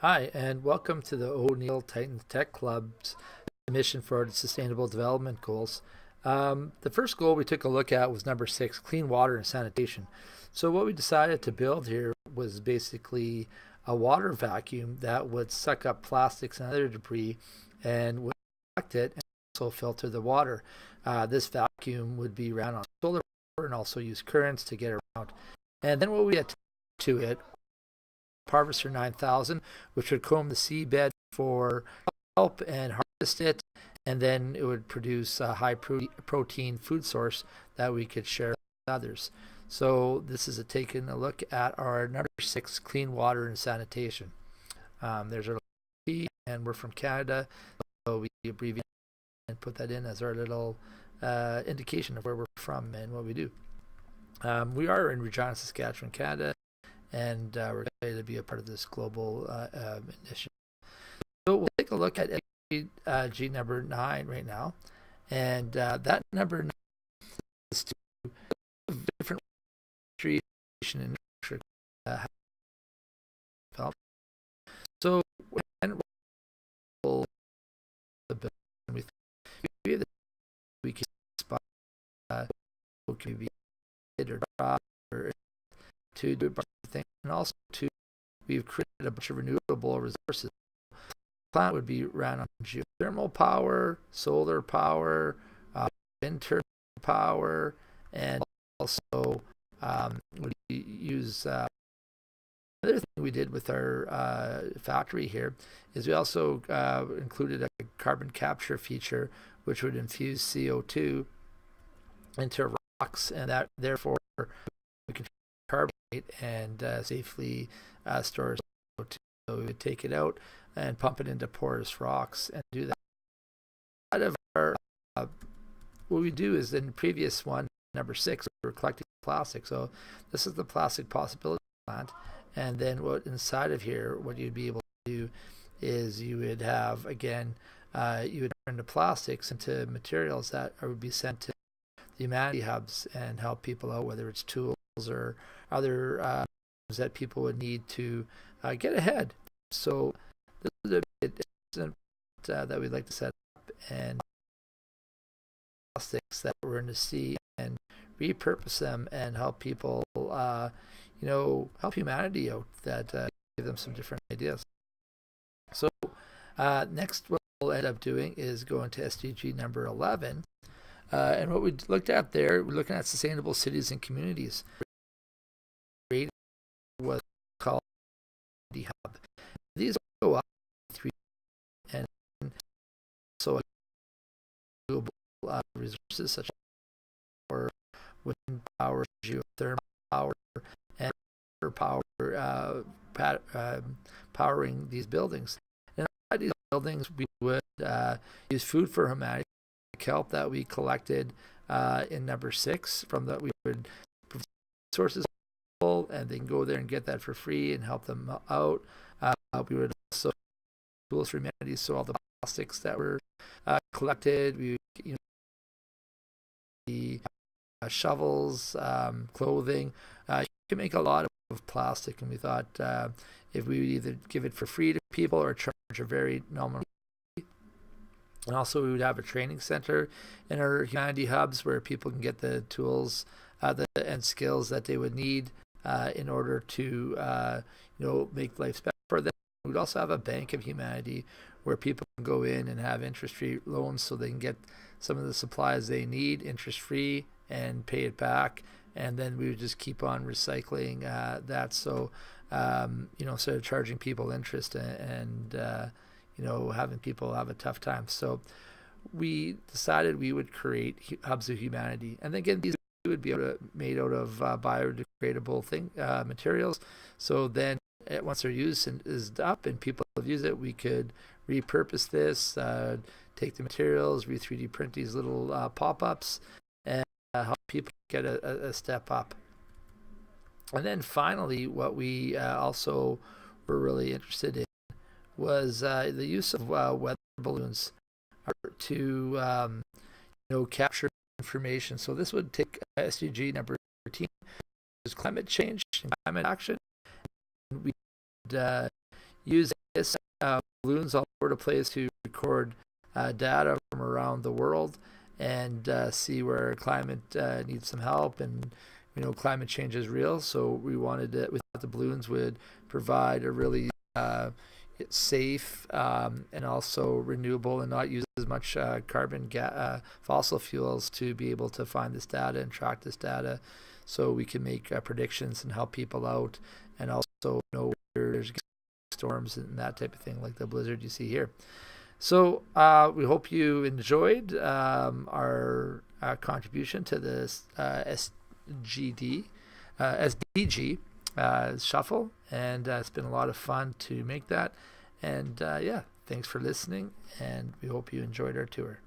Hi, and welcome to the O'Neill Titans Tech Club's mission for the Sustainable Development Goals. The first goal we took a look at was number 6, clean water and sanitation. So what we decided to build here was basically a water vacuum that would suck up plastics and other debris and would collect it and also filter the water. This vacuum would be ran on solar power and also use currents to get around. And then what we attached to it Harvester 9000, which would comb the seabed for help and harvest it, and then it would produce a high protein food source that we could share with others. So this is taking a look at our number 6, clean water and sanitation. There's our P, and we're from Canada, so we abbreviate and put that in as our little indication of where we're from and what we do. We are in Regina, Saskatchewan, Canada, and we're excited to be a part of this global initiative. So we'll take a look at SDG number 9 right now, and that number 9 is to different history and so when we can spot could be or drop or to do a thing, and also we've created a bunch of renewable resources. The plant would be run on geothermal power, solar power, wind turbine power, and also we use another thing we did with our factory here is we also included a carbon capture feature which would infuse CO2 into rocks, and that therefore we can carbonate and safely store CO2. So we would take it out and pump it into porous rocks and do that. Out of our, what we do is in the previous one, number 6, we're collecting plastic. So this is the plastic possibility plant. And then what inside of here, what you'd be able to do is you would have, again, you would turn the plastics into materials that would be sent to the humanity hubs and help people out, whether it's tools or other that people would need to get ahead. So this is a bit that we'd like to set up, and plastics that we're in the sea and repurpose them and help people, help humanity out, that give them some different ideas. So next what we'll end up doing is going to SDG number 11. And what we looked at there, we're looking at sustainable cities and communities. Was called the hub. These go up 3 and so renewable resources such as wind power, geothermal power, and water power powering these buildings. And inside these buildings, we would use food for humanity, kelp that we collected in number 6 from that we would provide sources, and they can go there and get that for free and help them out. We would also tools for humanity, so all the plastics that were collected, we the shovels, clothing. You can make a lot of plastic, and we thought if we would either give it for free to people or charge a very nominal. And also we would have a training center in our humanity hubs where people can get the tools and skills that they would need in order to make life better for them. We'd also have a bank of humanity where people can go in and have interest-free loans so they can get some of the supplies they need interest-free and pay it back. And then we would just keep on recycling that. So, instead of charging people interest and having people have a tough time. So we decided we would create hubs of humanity. And again, these would be made out of biodegradable materials. So then once they're used and is up and people have used it, we could repurpose this, take the materials, 3D print these little pop-ups, and help people get a step up. And then finally, what we also were really interested in was the use of weather balloons to capture information. So this would take SDG number 13, is climate change and climate action. We would use balloons all over the place to record data from around the world and see where climate needs some help, and climate change is real. So we thought the balloons would provide a really safe and also renewable and not use as much fossil fuels to be able to find this data and track this data, so we can make predictions and help people out, and also know where there's storms and that type of thing, like the blizzard you see here. So we hope you enjoyed our contribution to this SDG Shuffle, and it's been a lot of fun to make that. And thanks for listening, and we hope you enjoyed our tour.